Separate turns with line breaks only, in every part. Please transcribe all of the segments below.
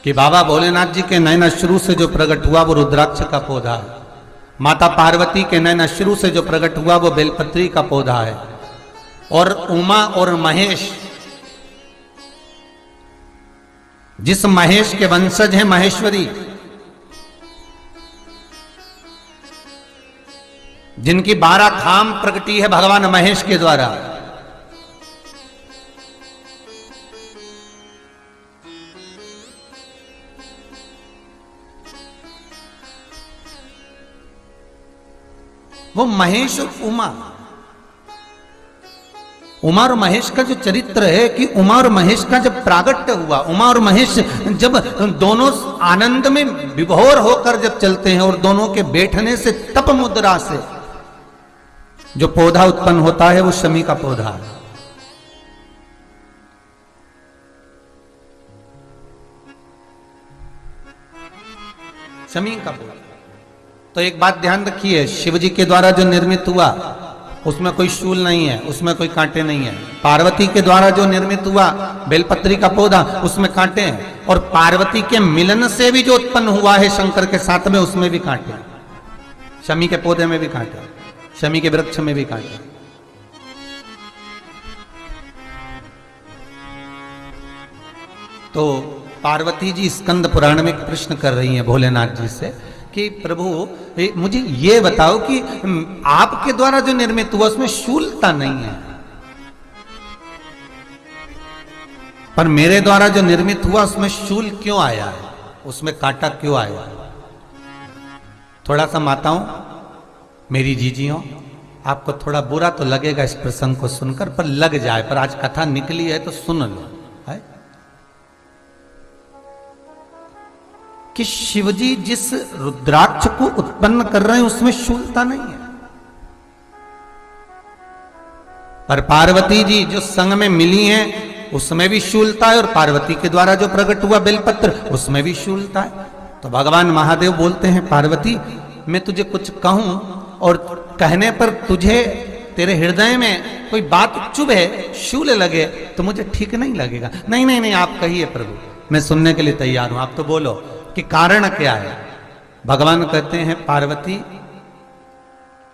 कि बाबा भोलेनाथ जी के नयन अश्रु से जो प्रकट हुआ वो रुद्राक्ष का पौधा है, माता पार्वती के नयन अश्रु से जो प्रकट हुआ वो बेलपत्री का पौधा है, और उमा और महेश, जिस महेश के वंशज हैं महेश्वरी, जिनकी 12 धाम प्रगटी है भगवान महेश के द्वारा, वो महेश और उमा और महेश का जो चरित्र है कि उमा और महेश का जब प्रागट्य हुआ, उमा और महेश जब दोनों आनंद में विभोर होकर जब चलते हैं और दोनों के बैठने से तप मुद्रा से जो पौधा उत्पन्न होता है वो शमी का पौधा है। शमी का पौधा। तो एक बात ध्यान रखिए, शिव जी के द्वारा जो निर्मित हुआ उसमें कोई शूल नहीं है, उसमें कोई कांटे नहीं है। पार्वती के द्वारा जो निर्मित हुआ बेलपत्री का पौधा, उसमें कांटे हैं, और पार्वती के मिलन से भी जो उत्पन्न हुआ है शंकर के साथ में, उसमें भी कांटे। शमी के पौधे में भी कांटे, शमी के वृक्ष में भी कांटे। तो पार्वती जी स्कंद पुराण में प्रश्न कर रही हैं भोलेनाथ जी से कि प्रभु मुझे ये बताओ कि आपके द्वारा जो निर्मित हुआ उसमें शूलता नहीं है, पर मेरे द्वारा जो निर्मित हुआ उसमें शूल क्यों आया है, उसमें कांटा क्यों आया है? थोड़ा सा माताओं, मेरी जीजियों, आपको थोड़ा बुरा तो लगेगा इस प्रसंग को सुनकर, पर लग जाए, पर आज कथा निकली है तो सुन लो है कि शिवजी जिस रुद्राक्ष को उत्पन्न कर रहे हैं उसमें शूलता नहीं है, पर पार्वती जी जो संग में मिली हैं उसमें भी शूलता है, और पार्वती के द्वारा जो प्रकट हुआ बेलपत्र उसमें भी शूलता है। तो भगवान महादेव बोलते हैं, पार्वती मैं तुझे कुछ कहूं और कहने पर तुझे तेरे हृदय में कोई बात चुभे, शूल लगे तो मुझे ठीक नहीं लगेगा। नहीं नहीं नहीं, आप कहिए प्रभु, मैं सुनने के लिए तैयार हूं, आप तो बोलो कि कारण क्या है। भगवान कहते हैं, पार्वती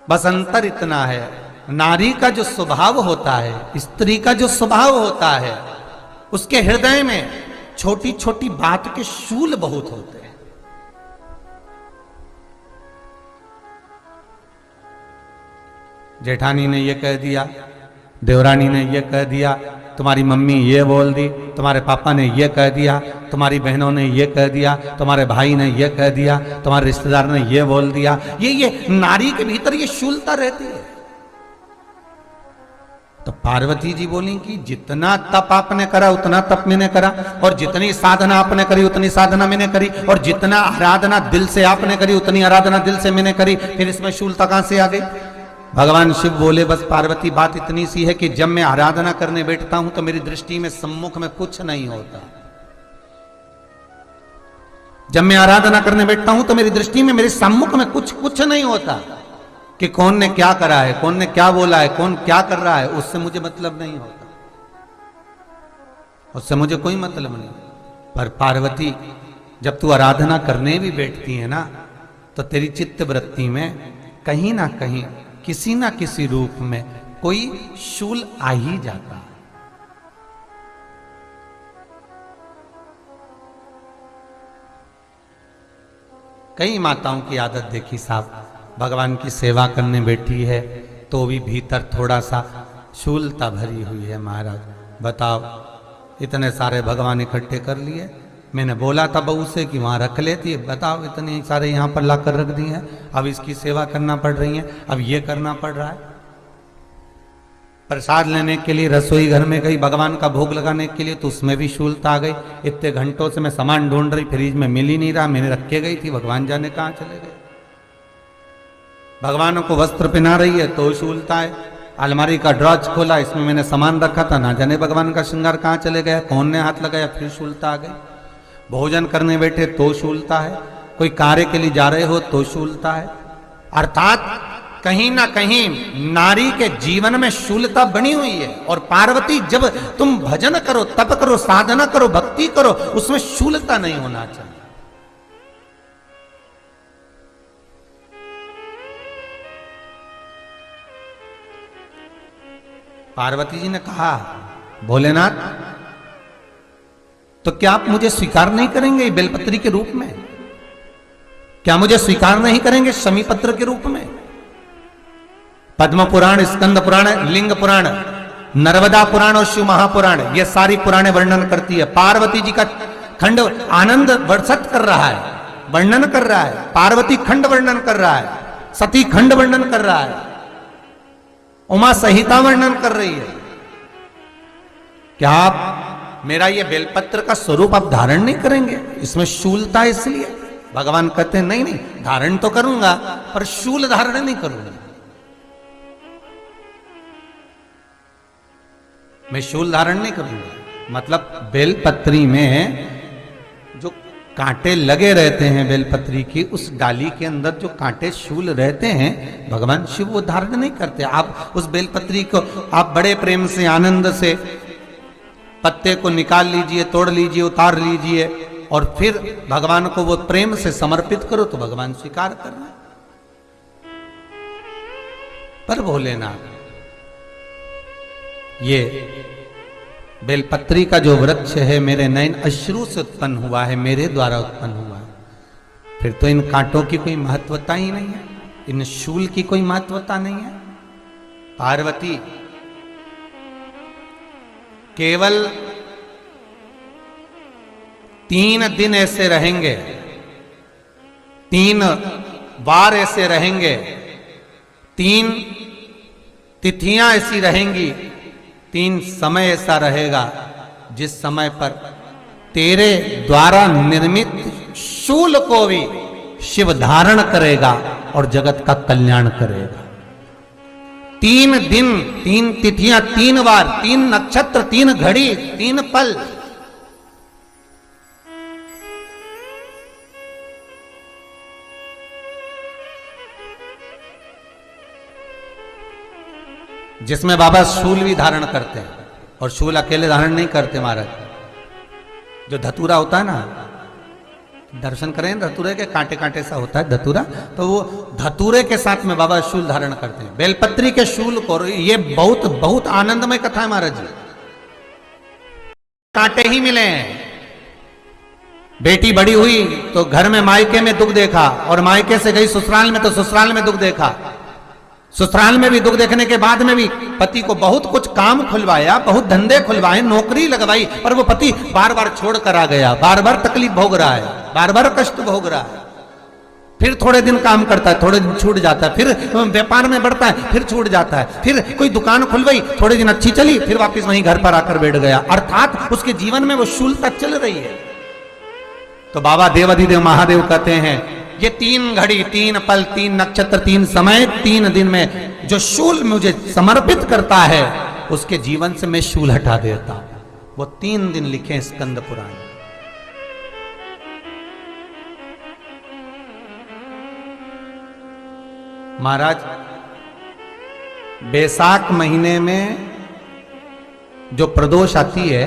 बस अंतर इतना है, नारी का जो स्वभाव होता है, स्त्री का जो स्वभाव होता है, उसके हृदय में छोटी छोटी बात के शूल बहुत होते हैं। जेठानी ने ये कह दिया, देवरानी ने ये कह दिया, तुम्हारी मम्मी ये बोल दी, तुम्हारे पापा ने ये कह दिया, तुम्हारी बहनों ने ये कह दिया, तुम्हारे भाई ने ये कह दिया, तुम्हारे रिश्तेदार ने ये बोल दिया। ये नारी के भीतर ये शूलता रहती है। तो पार्वती जी बोली कि जितना तप आपने करा उतना तप मैंने करा, और जितनी साधना आपने करी उतनी साधना मैंने करी, और जितना आराधना दिल से आपने करी उतनी आराधना दिल से मैंने करी, फिर इसमें शूलता कहां से आ गई? भगवान शिव बोले, बस पार्वती बात इतनी सी है कि जब मैं आराधना करने बैठता हूं तो मेरी दृष्टि में सम्मुख में कुछ नहीं होता। जब मैं आराधना करने बैठता हूं तो मेरी दृष्टि में, मेरे सम्मुख में कुछ नहीं होता कि कौन ने क्या करा है, कौन ने क्या बोला है, कौन क्या कर रहा है, उससे मुझे मतलब नहीं होता, उससे मुझे कोई मतलब नहीं। पर पार्वती जब तू आराधना करने भी बैठती है ना, तो तेरी चित्त वृत्ति में कहीं ना कहीं किसी ना किसी रूप में कोई शूल आ ही जाता है। कई माताओं की आदत देखी साहब, भगवान की सेवा करने बैठी है तो भी भीतर थोड़ा सा शूलता भरी हुई है। महाराज बताओ, इतने सारे भगवान इकट्ठे कर लिए, मैंने बोला था बहू से कि वहां रख लेती है, बताओ इतने सारे यहाँ पर लाकर रख दिए हैं, अब इसकी सेवा करना पड़ रही है, अब ये करना पड़ रहा है। प्रसाद लेने के लिए रसोई घर में गई, भगवान का भोग लगाने के लिए, तो उसमें भी शूलता आ गई। इतने घंटों से मैं सामान ढूंढ रही, फ्रिज में मिल ही नहीं रहा, मैंने रख के गई थी, भगवान जाने कहाँ चले गए। भगवान को वस्त्र पहना रही है तो शूलता है। अलमारी का ड्रॉज खोला, इसमें मैंने सामान रखा था, ना जाने भगवान का श्रृंगार कहाँ चले गया, कौन ने हाथ लगाया, फिर शूलता आ गई। भोजन करने बैठे तो शूलता है, कोई कार्य के लिए जा रहे हो तो शूलता है। अर्थात कहीं ना कहीं नारी के जीवन में शूलता बनी हुई है। और पार्वती, जब तुम भजन करो, तप करो, साधना करो, भक्ति करो, उसमें शूलता नहीं होना चाहिए। पार्वती जी ने कहा, भोलेनाथ, तो क्या आप मुझे स्वीकार नहीं करेंगे बेलपत्री के रूप में? क्या मुझे स्वीकार नहीं करेंगे शमीपत्र के रूप में? पद्म पुराण, स्कंद पुराण, लिंग पुराण, नर्मदा पुराण और शिव महापुराण, ये सारी पुराणे वर्णन करती है। पार्वती जी का खंड आनंद वर्षित कर रहा है, वर्णन कर रहा है। पार्वती खंड वर्णन कर रहा है, सती खंड वर्णन कर रहा है, उमा संहिता वर्णन कर रही है। क्या आप मेरा ये बेलपत्र का स्वरूप आप धारण नहीं करेंगे? इसमें शूलता है, इसलिए भगवान कहते हैं नहीं नहीं, धारण तो करूंगा पर शूल धारण नहीं करूंगा। मैं शूल धारण नहीं करूंगा, मतलब बेलपत्री में जो कांटे लगे रहते हैं बेलपत्री की, उस डाली के अंदर जो कांटे शूल रहते हैं, भगवान शिव वो धारण नहीं करते। आप उस बेलपत्री को आप बड़े प्रेम से, आनंद से पत्ते को निकाल लीजिए, तोड़ लीजिए, उतार लीजिए और फिर भगवान को वो प्रेम से समर्पित करो तो भगवान स्वीकार करना। पर भोलेनाथ, ये बेलपत्री का जो वृक्ष है मेरे नयन अश्रु से उत्पन्न हुआ है, मेरे द्वारा उत्पन्न हुआ है, फिर तो इन कांटों की कोई महत्वता ही नहीं है, इन शूल की कोई महत्वता नहीं है। पार्वती, केवल 3 दिन ऐसे रहेंगे, 3 बार ऐसे रहेंगे, 3 तिथियां ऐसी रहेंगी, 3 समय ऐसा रहेगा जिस समय पर तेरे द्वारा निर्मित शूल को भी शिव धारण करेगा और जगत का कल्याण करेगा। 3 दिन, 3 तिथियां, 3 बार, 3 नक्षत्र, 3 घड़ी, 3 पल। जिसमें बाबा शूल भी धारण करते हैं, और शूल अकेले धारण नहीं करते महाराज। जो धतूरा होता है ना, दर्शन करें धतूरे के, कांटे कांटे सा होता है धतूरा, तो वो धतूरे के साथ में बाबा शूल धारण करते हैं। बेलपत्री के शूल को, ये बहुत बहुत आनंदमय कथा है महाराज जी। कांटे ही मिले हैं। बेटी बड़ी हुई तो घर में मायके में दुख देखा, और मायके से गई ससुराल में तो ससुराल में दुख देखा। ससुराल में भी दुख देखने के बाद में भी पति को बहुत कुछ काम खुलवाया, बहुत धंधे खुलवाए, नौकरी लगवाई, पर वो पति बार बार छोड़ कर आ गया, बार बार तकलीफ भोग रहा है, बार बार कष्ट भोग रहा है। फिर थोड़े दिन काम करता है, थोड़े दिन छूट जाता है, फिर व्यापार में बढ़ता है, फिर छूट जाता है, फिर कोई दुकान खुलवाई, थोड़े दिन अच्छी चली, फिर वापस वहीं घर पर आकर बैठ गया। अर्थात उसके जीवन में वो शूलता चल रही है। तो बाबा देवाधिदेव महादेव कहते हैं, ये 3 घड़ी, 3 पल, 3 नक्षत्र, 3 समय, 3 दिन में जो शूल मुझे समर्पित करता है, उसके जीवन से मैं शूल हटा देता। वो 3 दिन लिखे स्कंद पुराण। महाराज, बैसाख महीने में जो प्रदोष आती है,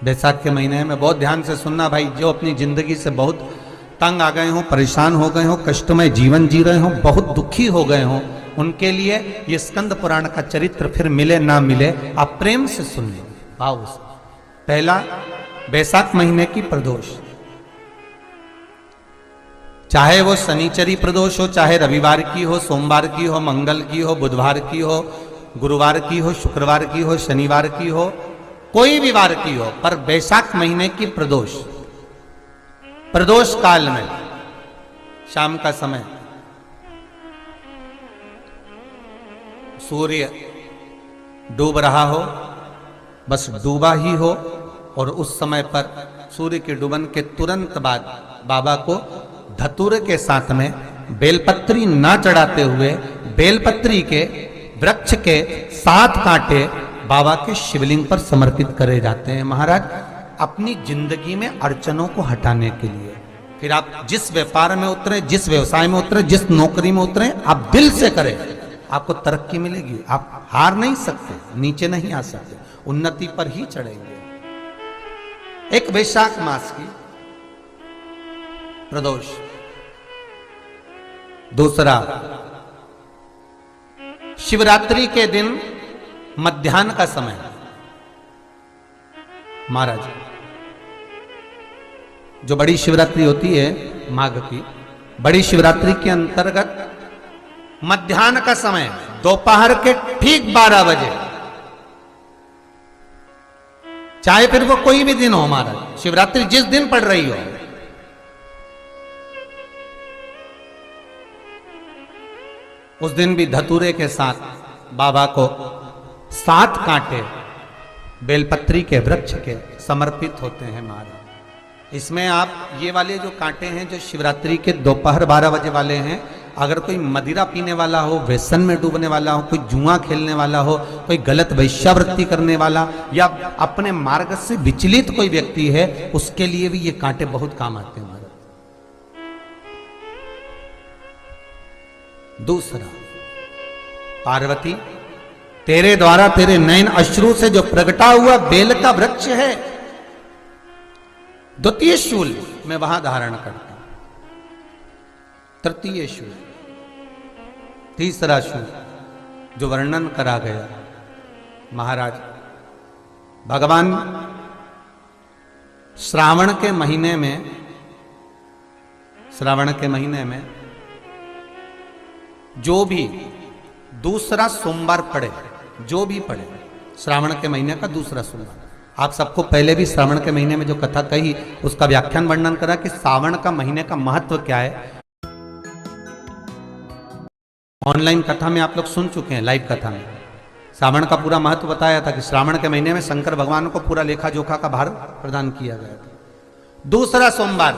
बैसाख के महीने में बहुत ध्यान से सुनना भाई, जो अपनी जिंदगी से बहुत तंग आ गए हो, परेशान हो गए हो, कष्टमय जीवन जी रहे हो, बहुत दुखी हो गए हो, उनके लिए ये स्कंद पुराण का चरित्र फिर मिले ना मिले, आप प्रेम से सुन लो भाव से। पहला, बैसाख महीने की प्रदोष, चाहे वो शनिचरी प्रदोष हो, चाहे रविवार की हो, सोमवार की हो, मंगल की हो, बुधवार की हो, गुरुवार की हो, शुक्रवार की हो, शनिवार की हो, कोई भी वार की हो, पर बैसाख महीने की प्रदोष, प्रदोष काल में शाम का समय सूर्य डूब रहा हो, बस डूबा ही हो, और उस समय पर सूर्य के डूबन के तुरंत बाद बाबा को धतूरे के साथ में बेलपत्री ना चढ़ाते हुए बेलपत्री के वृक्ष के 7 कांटे बाबा के शिवलिंग पर समर्पित करे जाते हैं महाराज, अपनी जिंदगी में अड़चनों को हटाने के लिए। फिर आप जिस व्यापार में उतरे, जिस व्यवसाय में उतरे, जिस नौकरी में उतरे, आप दिल से करें, आपको तरक्की मिलेगी। आप हार नहीं सकते, नीचे नहीं आ सकते, उन्नति पर ही चढ़ेंगे। एक वैशाख मास की प्रदोष, दूसरा शिवरात्रि के दिन मध्याह्न का समय, महाराज जो बड़ी शिवरात्रि होती है माघ की, बड़ी शिवरात्रि के अंतर्गत मध्याह्न का समय, दोपहर के ठीक 12 बजे, चाहे फिर वो कोई भी दिन हो, महाराज शिवरात्रि जिस दिन पड़ रही हो, उस दिन भी धतूरे के साथ बाबा को 7 कांटे बेलपत्री के वृक्ष के समर्पित होते हैं महाराज। इसमें आप ये वाले जो कांटे हैं जो शिवरात्रि के दोपहर 12 बजे वाले हैं, अगर कोई मदिरा पीने वाला हो, व्यसन में डूबने वाला हो, कोई जुआ खेलने वाला हो, कोई गलत वैश्यावृत्ति करने वाला या अपने मार्ग से विचलित कोई व्यक्ति है, उसके लिए भी ये कांटे बहुत काम आते हैं महाराज। दूसरा, पार्वती तेरे द्वारा तेरे नयन अश्रु से जो प्रगटा हुआ बेल का वृक्ष है, द्वितीय शूल मैं वहां धारण करता हूं, तृतीय शूल, तीसरा शूल जो वर्णन करा गया महाराज, भगवान श्रावण के महीने में जो भी दूसरा सोमवार पड़े, जो भी पड़े, श्रावण के महीने का दूसरा सोमवार, आप सबको पहले भी श्रावण के महीने में जो कथा कही उसका व्याख्यान वर्णन करा कि श्रावण का महीने का महत्व क्या है। ऑनलाइन कथा में आप लोग सुन चुके हैं, लाइव कथा में श्रावण का पूरा महत्व बताया था कि श्रावण के महीने में शंकर भगवान को पूरा लेखा जोखा का भार प्रदान किया गया था। दूसरा सोमवार,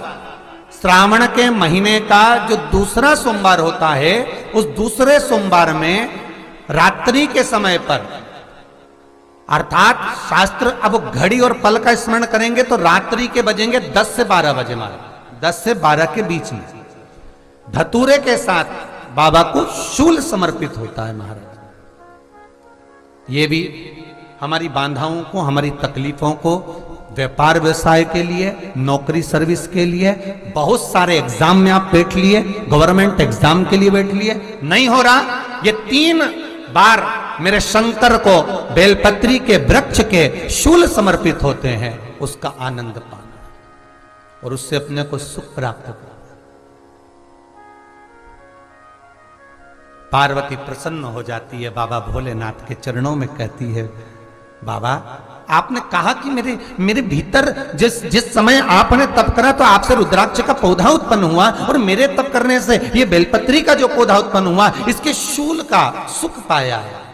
श्रावण के महीने का जो दूसरा सोमवार होता है, उस दूसरे सोमवार में रात्रि के समय पर, अर्थात शास्त्र अब घड़ी और पल का स्मरण करेंगे तो रात्रि के बजेंगे 10 से 12 बजे, मारे 10 से 12 के बीच में धतूरे के साथ बाबा को शूल समर्पित होता है महाराज। ये भी हमारी बाधाओं को, हमारी तकलीफों को, व्यापार व्यवसाय के लिए, नौकरी सर्विस के लिए, बहुत सारे एग्जाम में आप बैठ लिए, गवर्नमेंट एग्जाम के लिए बैठ लिए, नहीं हो रहा, ये 3 बार मेरे शंकर को बेलपत्री के वृक्ष के शूल समर्पित होते हैं, उसका आनंद पाना और उससे अपने को सुख प्राप्त करना। पार्वती प्रसन्न हो जाती है, बाबा भोलेनाथ के चरणों में कहती है, बाबा आपने कहा कि मेरे भीतर जिस समय आपने तप करा तो आपसे रुद्राक्ष का पौधा उत्पन्न हुआ, और मेरे तप करने से ये बेलपत्री का जो पौधा उत्पन्न हुआ, इसके शूल का सुख पाया है।